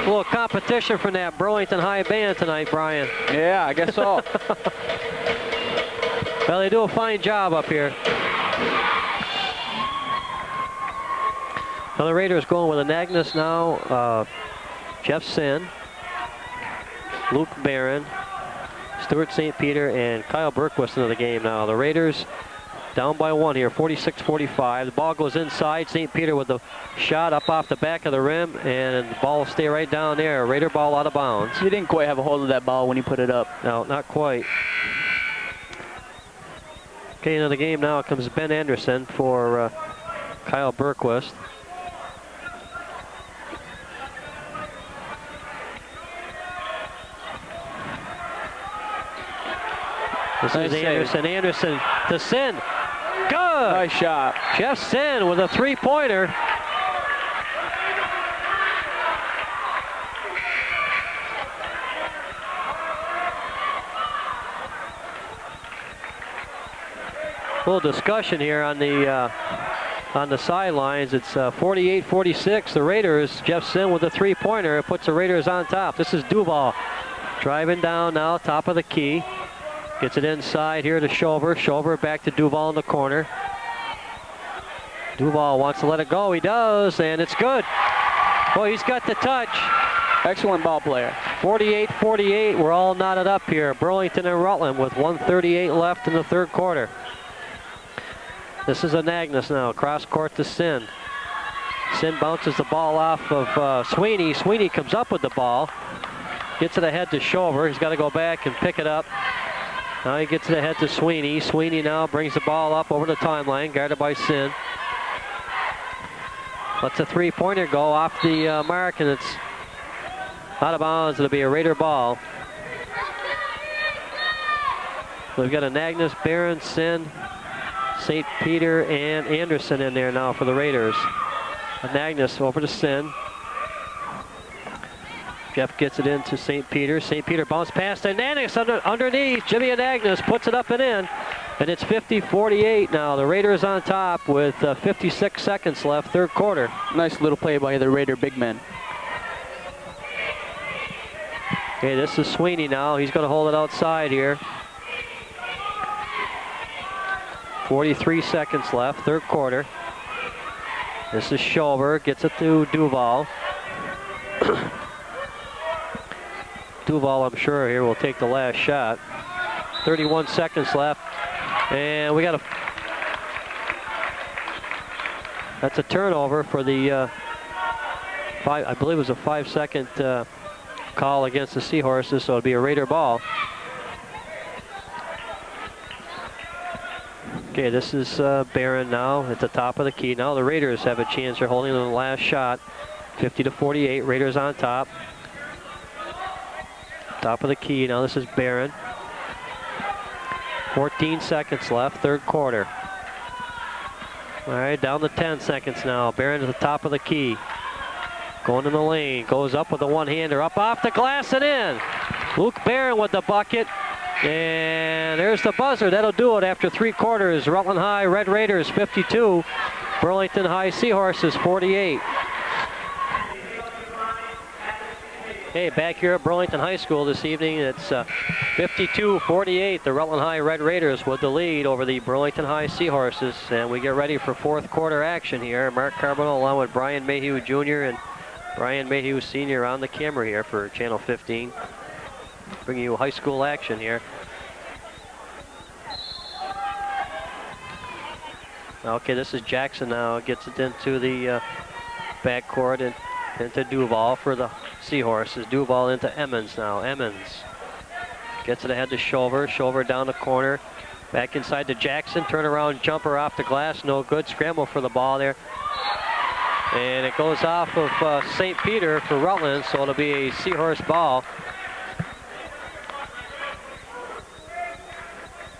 A little competition from that Burlington High band tonight, Brian. Yeah, I guess so. Well, they do a fine job up here. Now the Raiders going with Agnes now, Jeff Sin, Luke Barron, Stuart St. Peter, and Kyle Berquist into the game now. The Raiders down by one here, 46-45. The ball goes inside. St. Peter with the shot up off the back of the rim, and the ball will stay right down there. Raider ball out of bounds. He didn't quite have a hold of that ball when he put it up. No, not quite. Okay, into the game now comes Ben Anderson for Kyle Berquist. This is Anderson. Anderson to Sin. Good. Nice shot. Jeff Sin with a three-pointer. A little discussion here on the sidelines. It's 48-46. The Raiders. Jeff Sin with a three-pointer. It puts the Raiders on top. This is Duval driving down now, top of the key. Gets it inside here to Shover. Shover back to Duval in the corner. Duval wants to let it go. He does, and it's good. Boy, he's got the touch. Excellent ball player. 48-48. We're all knotted up here. Burlington and Rutland with 1:38 left in the third quarter. This is Agnes now. Cross court to Sin. Sin bounces the ball off of Sweeney. Sweeney comes up with the ball. Gets it ahead to Shover. He's got to go back and pick it up. Now he gets it ahead to Sweeney. Sweeney now brings the ball up over the timeline, guarded by Sin. Lets a three-pointer go off the mark, and it's out of bounds. It'll be a Raider ball. We've got Agnes, Barron, Sin, St. Peter, and Anderson in there now for the Raiders. Agnes over to Sin. Jeff gets it into St. Peter. St. Peter bounce pass to Anagnos underneath. Jimmy Anagnos puts it up and in. And it's 50-48 now. The Raiders on top with 56 seconds left, third quarter. Nice little play by the Raider big man. Okay, this is Sweeney now. He's going to hold it outside here. 43 seconds left, third quarter. This is Schover, gets it to Duval. Duval, I'm sure, here will take the last shot. 31 seconds left. And we got that's a turnover for the, I believe it was a 5-second call against the Seahorses, so it'll be a Raider ball. Okay, this is Barron now at the top of the key. Now the Raiders have a chance. They're holding the last shot. 50-48, Raiders on top. Top of the key, now this is Barron. 14 seconds left, third quarter. All right, down to 10 seconds now. Barron at the top of the key. Going in the lane, goes up with a one-hander, up off the glass and in. Luke Barron with the bucket. And there's the buzzer. That'll do it after three quarters. Rutland High Red Raiders 52. Burlington High Seahorses 48. Hey, back here at Burlington High School this evening, it's 52-48. The Rutland High Red Raiders with the lead over the Burlington High Seahorses. And we get ready for fourth quarter action here. Mark Carboneau along with Brian Mayhew Jr. and Brian Mayhew Sr. on the camera here for Channel 15. Bringing you high school action here. Okay, this is Jackson now. Gets it into the backcourt and into Duval for the Seahorses. Duval into Emmons now. Emmons gets it ahead to Schover. Schover down the corner. Back inside to Jackson. Turnaround jumper off the glass. No good. Scramble for the ball there. And it goes off of St. Peter for Rutland, so it'll be a Seahorse ball.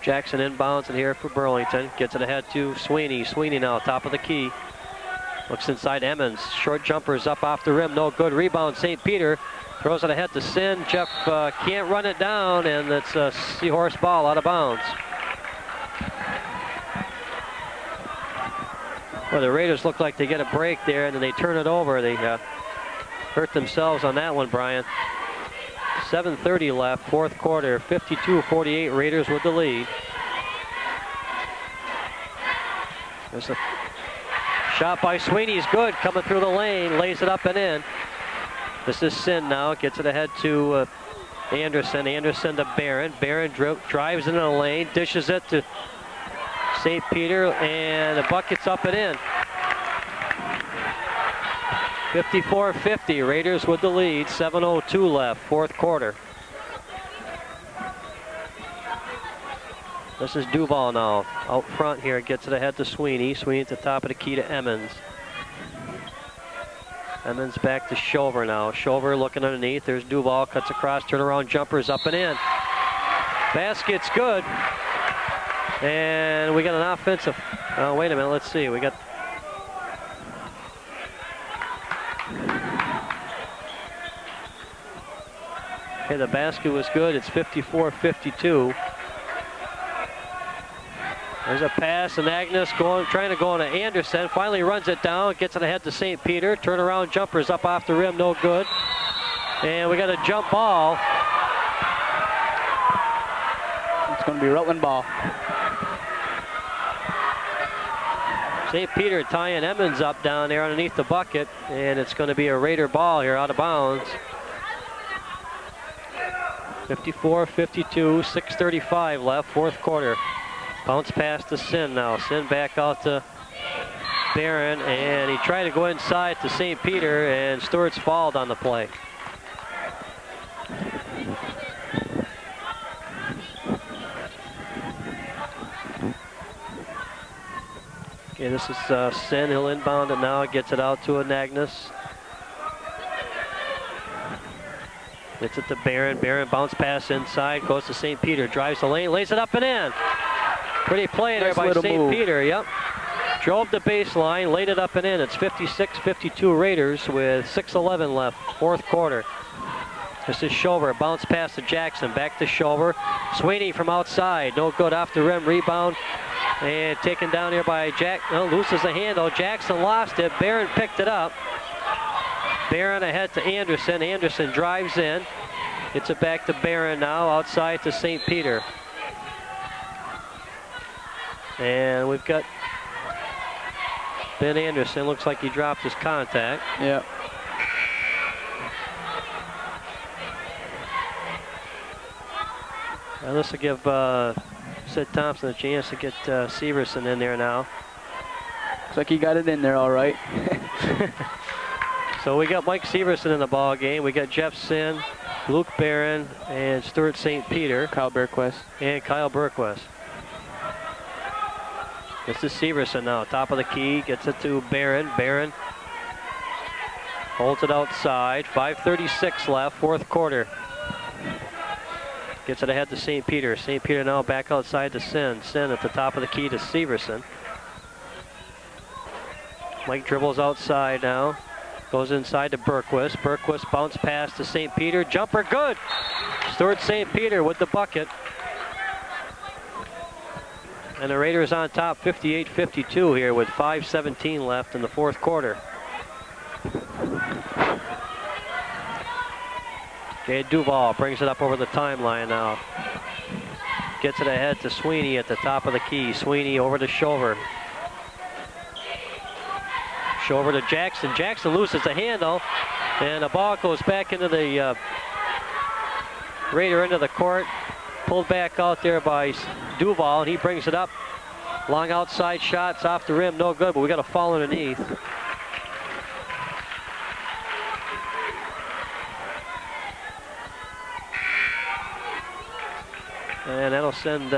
Jackson inbounds in here for Burlington. Gets it ahead to Sweeney. Sweeney now, top of the key. Looks inside Emmons. Short jumpers up off the rim. No good. Rebound, St. Peter. Throws it ahead to Sin. Jeff can't run it down, and it's a Seahorse ball out of bounds. Well, the Raiders look like they get a break there, and then they turn it over. They hurt themselves on that one, Brian. 7:30 left, fourth quarter, 52-48, Raiders with the lead. There's a shot by Sweeney's good, coming through the lane, lays it up and in. This is Sin now, gets it ahead to Anderson. Anderson to Barron. Barron drives into the lane, dishes it to St. Peter, and the bucket's up and in. 54-50, Raiders with the lead, 7:02 left, fourth quarter. This is Duval now, out front here, gets it ahead to Sweeney. Sweeney at the top of the key to Emmons. Emmons back to Schover now. Schover looking underneath, there's Duval, cuts across, turnaround jumpers up and in. Basket's good. And we got an offensive, wait a minute, let's see, we got okay, the basket was good. It's 54-52. There's a pass, and Agnes trying to go into Anderson. Finally runs it down, gets it ahead to St. Peter. Turnaround jumpers up off the rim, no good. And we got a jump ball. It's going to be Rutland ball. St. Peter tying Emmons up down there underneath the bucket, and it's going to be a Raider ball here out of bounds. 54-52, 6:35 left, fourth quarter. Bounce pass to Sin now. Sin back out to Barron, and he tried to go inside to St. Peter, and Stewart's fouled on the play. Okay, this is Sin. He'll inbound it now, gets it out to Anagnos. Gets it to Barron. Barron bounce pass inside, goes to St. Peter, drives the lane, lays it up and in. Pretty play there by St. Peter, yep. Drove the baseline, laid it up and in. It's 56-52 Raiders with 6:11 left, fourth quarter. This is Shover, bounce pass to Jackson, back to Shover. Sweeney from outside, no good off the rim, rebound. And taken down here by loses the handle. Jackson lost it, Barron picked it up. Barron ahead to Anderson, Anderson drives in. Gets it back to Barron now, outside to St. Peter. And we've got Ben Anderson, looks like he dropped his contact. Yeah. And this will give Sid Thompson a chance to get Severson in there now. Looks like he got it in there all right. So we got Mike Severson in the ball game. We got Jeff Sin, Luke Barron, and Stuart St. Peter. Kyle Berquist. And Kyle Berquist. This is Severson now, top of the key, gets it to Barron. Barron holds it outside. 5:36 left, fourth quarter. Gets it ahead to St. Peter. St. Peter now back outside to Sin. Sin at the top of the key to Severson. Mike dribbles outside now. Goes inside to Berquist. Berquist bounce pass to St. Peter. Jumper good. Stuart St. Peter with the bucket. And the Raiders on top 58-52 here with 5:17 left in the fourth quarter. Jade Duval brings it up over the timeline now. Gets it ahead to Sweeney at the top of the key. Sweeney over to Shover. Shover to Jackson. Jackson loses the handle, and the ball goes back into the Raider into the court. Pulled back out there by Duval, and he brings it up. Long outside shots off the rim, no good, but we got a foul underneath. And that'll send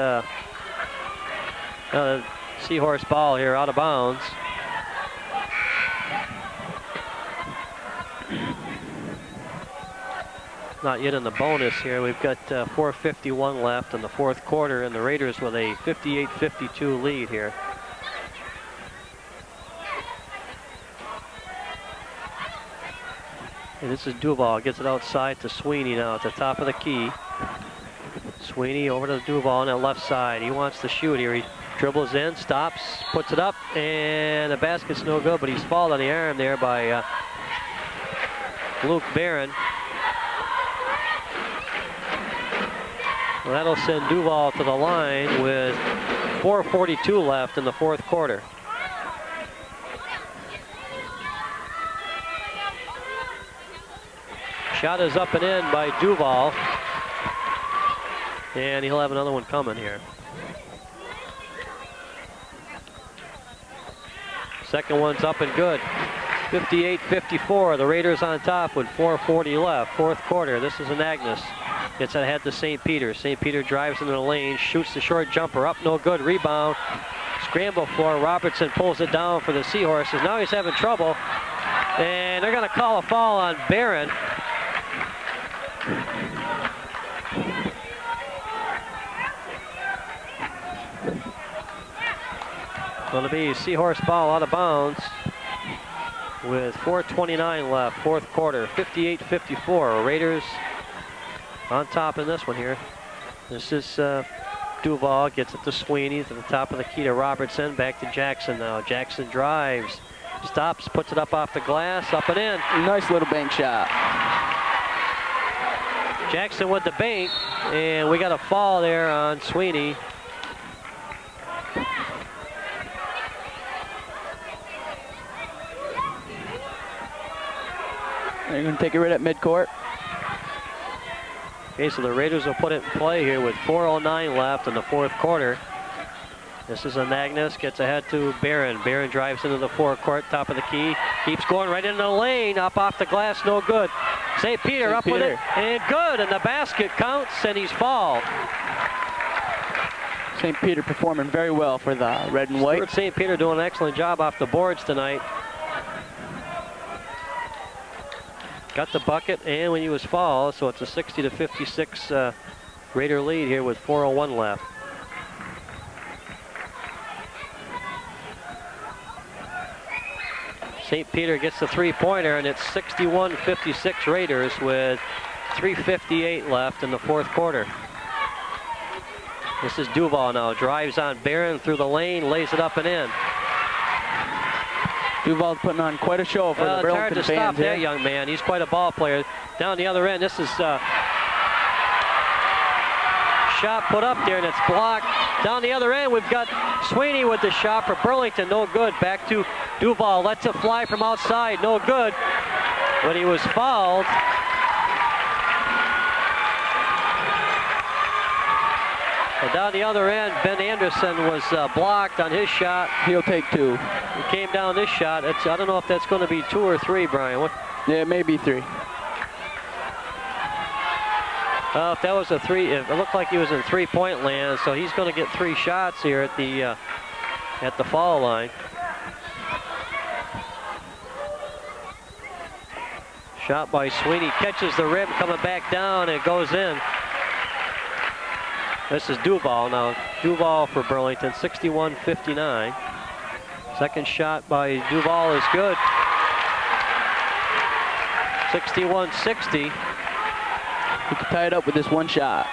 Seahorse ball here out of bounds. Not yet in the bonus here. We've got 4:51 left in the fourth quarter, and the Raiders with a 58-52 lead here. And this is Duval, gets it outside to Sweeney now at the top of the key. Sweeney over to Duval on that left side. He wants to shoot here. He dribbles in, stops, puts it up, and the basket's no good, but he's fouled on the arm there by Luke Barron. Well, that'll send Duval to the line with 4:42 left in the fourth quarter. Shot is up and in by Duval. And he'll have another one coming here. Second one's up and good. 58-54. The Raiders on top with 4:40 left. Fourth quarter. This is an Agnes. Gets it ahead to St. Peter. St. Peter drives into the lane, shoots the short jumper up, no good. Rebound. Scramble for Robertson, pulls it down for the Seahorses. Now he's having trouble. And they're going to call a foul on Barron. Going to be Seahorse ball out of bounds with 4:29 left, fourth quarter, 58-54. Raiders on top in this one here. This is Duval, gets it to Sweeney, to the top of the key to Robertson, back to Jackson now. Jackson drives, stops, puts it up off the glass, up and in. Nice little bank shot. Jackson with the bank, and we got a foul there on Sweeney. They're going to take it right at midcourt. Okay, so the Raiders will put it in play here with 4:09 left in the fourth quarter. This is Anagnos, gets ahead to Barron. Barron drives into the forecourt, top of the key. Keeps going right into the lane, up off the glass, no good. St. Peter up with it, and good, and the basket counts, and he's fouled. St. Peter performing very well for the red and white. St. Peter doing an excellent job off the boards tonight. Got the bucket, and when he was fouled, so it's a 60-56 Raider lead here with 4:01 left. St. Peter gets the three-pointer, and it's 61-56 Raiders with 3:58 left in the fourth quarter. This is Duval now. Drives on Barron through the lane, lays it up and in. Duval's putting on quite a show for the Burlington fans. It's hard to stop that young man. He's quite a ball player. Down the other end, this is shot put up there, and it's blocked. Down the other end, we've got Sweeney with the shot for Burlington. No good. Back to Duval. Lets it fly from outside. No good. But he was fouled. And down the other end, Ben Anderson was blocked on his shot. He'll take 2. He came down this shot. I don't know if that's going to be 2 or 3, Brian. What? Yeah, maybe 3. If that was a 3, it looked like he was in 3-point land, so he's going to get 3 shots here at the foul line. Shot by Sweeney, catches the rim, coming back down, and it goes in. This is Duval now. Duval for Burlington, 61-59. Second shot by Duval is good. 61-60. He could tie it up with this one shot.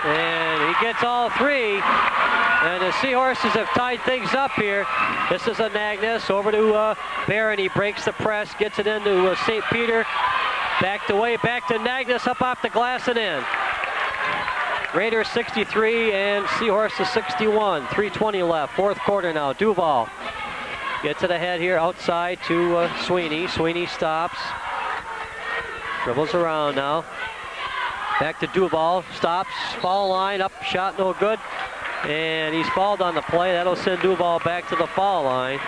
And he gets all 3. And the Seahorses have tied things up here. This is Anagnos over to Barron. He breaks the press, gets it into St. Peter. Backed away, back to Nagnas, up off the glass and in. Raiders 63 and Seahorses 61. 3:20 left, fourth quarter now. Duval gets it ahead here outside to Sweeney. Sweeney stops. Dribbles around now. Back to Duval, stops, foul line, up, shot no good. And he's fouled on the play. That'll send Duval back to the foul line.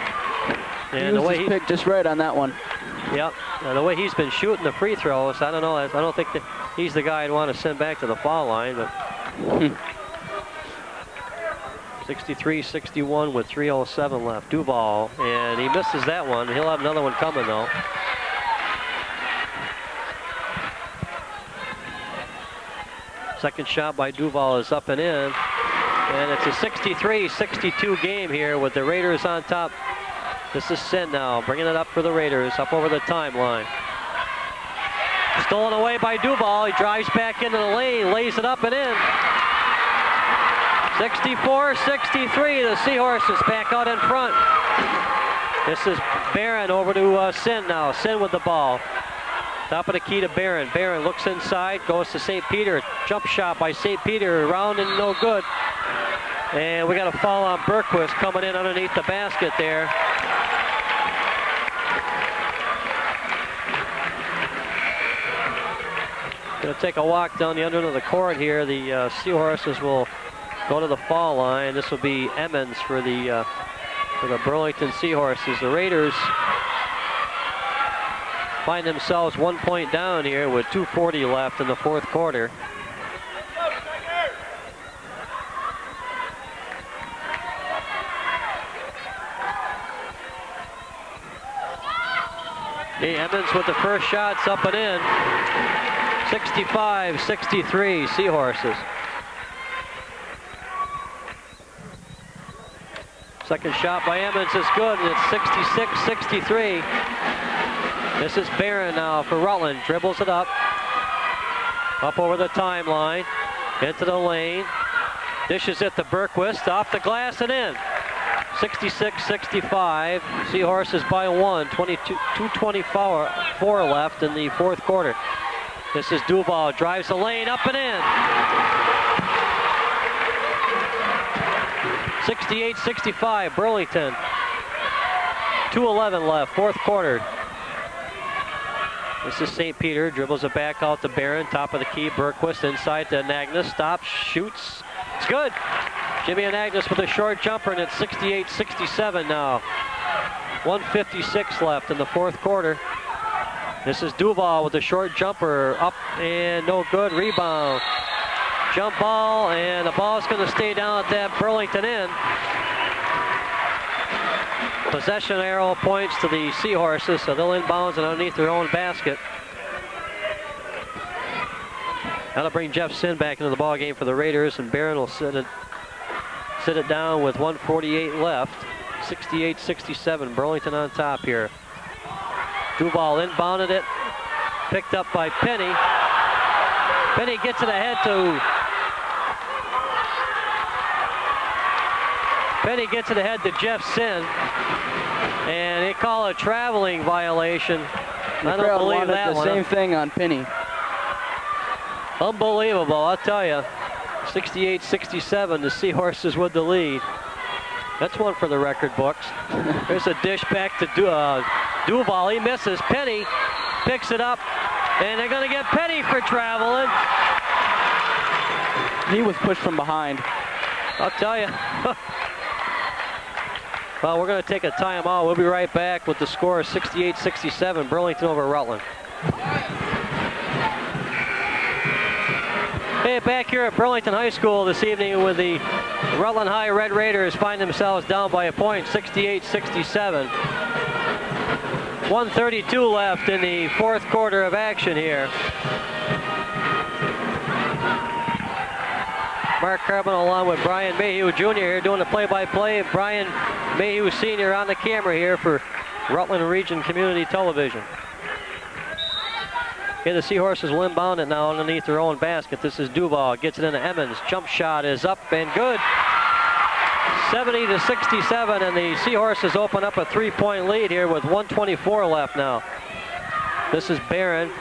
And the way he picked just right on that one. Yep, and the way he's been shooting the free throws, I don't know. I don't think that he's the guy I'd want to send back to the foul line, but 63-61 with 3:07 left. Duval, and he misses that one. He'll have another one coming though. Second shot by Duval is up and in, and it's a 63-62 game here with the Raiders on top. This is Sin now, bringing it up for the Raiders, up over the timeline. Stolen away by Duval. He drives back into the lane, lays it up and in. 64-63, the Seahorses back out in front. This is Barron over to Sin now. Sin with the ball. Top of the key to Barron. Barron looks inside, goes to St. Peter. Jump shot by St. Peter, around and no good. And we got a foul on Berquist coming in underneath the basket there. Going to take a walk down the under of the court here. The Seahorses will go to the foul line. This will be Emmons for the Burlington Seahorses. The Raiders find themselves 1 point down here with 2:40 left in the fourth quarter. Okay, Emmons with the first shots up and in. 65-63 Seahorses. Second shot by Emmons is good, and it's 66-63. This is Barron now for Rutland. Dribbles it up over the timeline, into the lane. Dishes it to Berquist, off the glass and in. 66-65. Seahorses by 1. 2:24 left in the fourth quarter. This is Duval, drives the lane, up and in. 68-65, Burlington. 2:11 left, fourth quarter. This is St. Peter, dribbles it back out to Barron, top of the key. Berquist inside to Anagnos, stops, shoots. It's good. Jimmy Anagnos with a short jumper, and it's 68-67 now. 1:56 left in the fourth quarter. This is Duval with a short jumper, up and no good. Rebound. Jump ball, and the ball's going to stay down at that Burlington end. Possession arrow points to the Seahorses, so they'll inbounds and underneath their own basket. That'll bring Jeff Sin back into the ball game for the Raiders, and Barron will sit it down with 1:48 left. 68-67, Burlington on top here. Duval inbounded it, Picked up by Penny. Penny gets it ahead to... Penny gets it ahead to Jeff Sin. And they call a traveling violation. I don't believe that one. The same thing on Penny. Unbelievable, I'll tell you. 68-67, the Seahorses with the lead. That's one for the record books. There's a dish back to Duval. He misses. Penny picks it up, and they're going to get Penny for traveling. He was pushed from behind. I'll tell you. Well, we're going to take a timeout. We'll be right back with the score of 68-67, Burlington over Rutland. Hey, back here at Burlington High School this evening with the Rutland High Red Raiders find themselves down by a point, 68-67. 1:32 left in the fourth quarter of action here. Mark Carboneau along with Brian Mayhew Jr. here doing the play-by-play. Brian Mayhew Sr. on the camera here for Rutland Region Community Television. Okay, the Seahorses will inbound it now underneath their own basket. This is Duval, gets it into Emmons. Jump shot is up and good. 70-67, and the Seahorses open up a three-point lead here with 1:24 left now. This is Barron.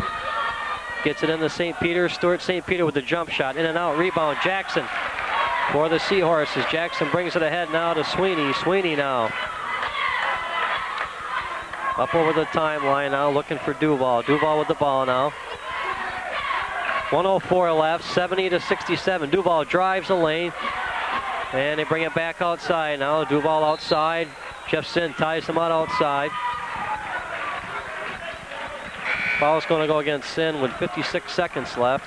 Gets it into St. Peter. Stuart St. Peter with the jump shot. In and out, rebound, Jackson for the Seahorses. Jackson brings it ahead now to Sweeney. Sweeney now. Up over the timeline now, looking for Duval. Duval with the ball now. 1:04 left, 70-67. Duval drives the lane, and they bring it back outside now. Duval outside. Jeff Sin ties him out outside. Foul's going to go against Sin with 56 seconds left.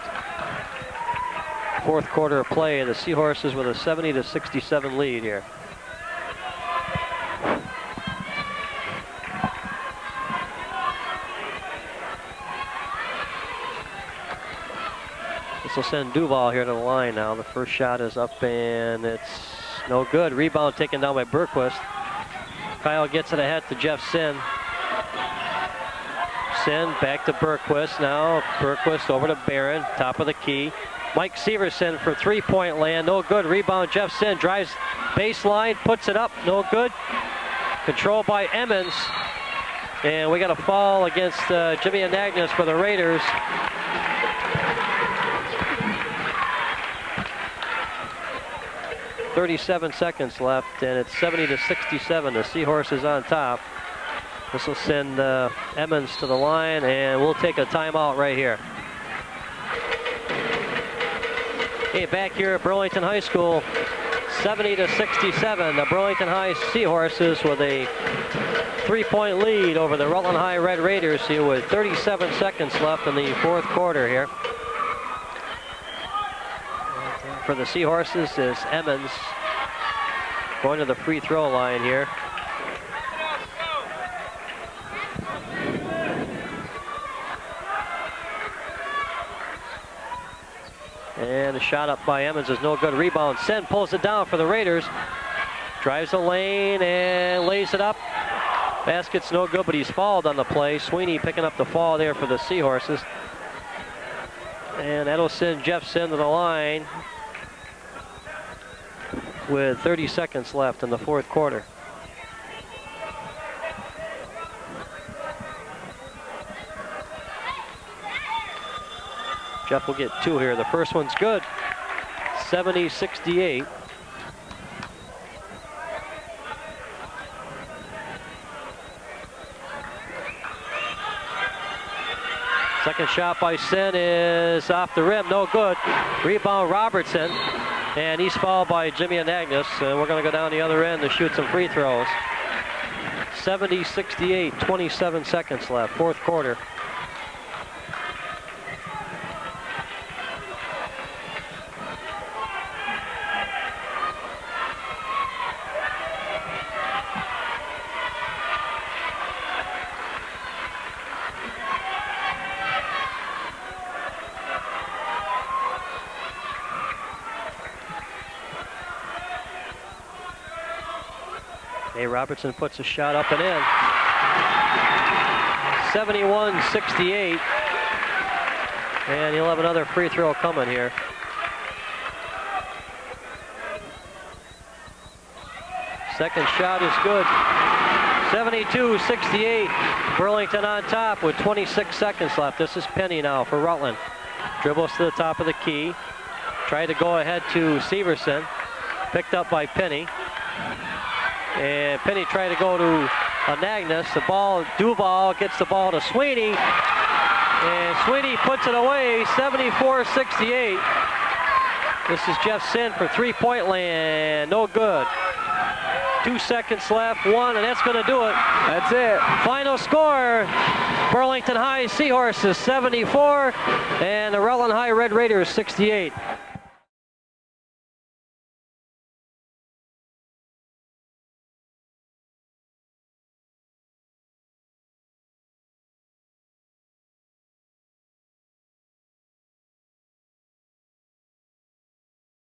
Fourth quarter of play. The Seahorses with a 70-67 lead here. This will send Duval here to the line now. The first shot is up and it's no good. Rebound taken down by Berquist. Kyle gets it ahead to Jeff Sin. Sin back to Berquist now. Berquist over to Barron, top of the key. Mike Severson for three-point land, no good. Rebound, Jeff Sin drives baseline, puts it up, no good. Controlled by Emmons. And we got a foul against Jimmy Anagnos for the Raiders. .37 seconds left, and it's 70-67. The Seahorses on top. This will send Emmons to the line, and we'll take a timeout right here. Hey, back here at Burlington High School, 70-67. The Burlington High Seahorses with a three-point lead over the Rutland High Red Raiders here with 37 seconds left in the fourth quarter here. For the Seahorses is Emmons going to the free throw line here. And the shot up by Emmons is no good. Rebound. Sen pulls it down for the Raiders. Drives the lane and lays it up. Basket's no good, but he's fouled on the play. Sweeney picking up the fall there for the Seahorses. And that'll send Jeff Sin to the line with 30 seconds left in the fourth quarter. Jeff will get two here. The first one's good. 70-68. Second shot by Sin is off the rim, no good. Rebound Robertson, and he's fouled by Jimmy Anagnos, and we're going to go down the other end to shoot some free throws. 70-68, 27 seconds left, fourth quarter. Robertson puts a shot up and in. 71-68. And he'll have another free throw coming here. Second shot is good. 72-68. Burlington on top with 26 seconds left. This is Penny now for Rutland. Dribbles to the top of the key. Tried to go ahead to Severson. Picked up by Penny. And Penny tried to go to Anagnos. The ball, Duval gets the ball to Sweeney. And Sweeney puts it away, 74-68. This is Jeff Sin for three-point land. No good. 2 seconds left, one, and that's going to do it. That's it. Final score, Burlington High Seahorses 74, and the Rutland High Red Raiders 68.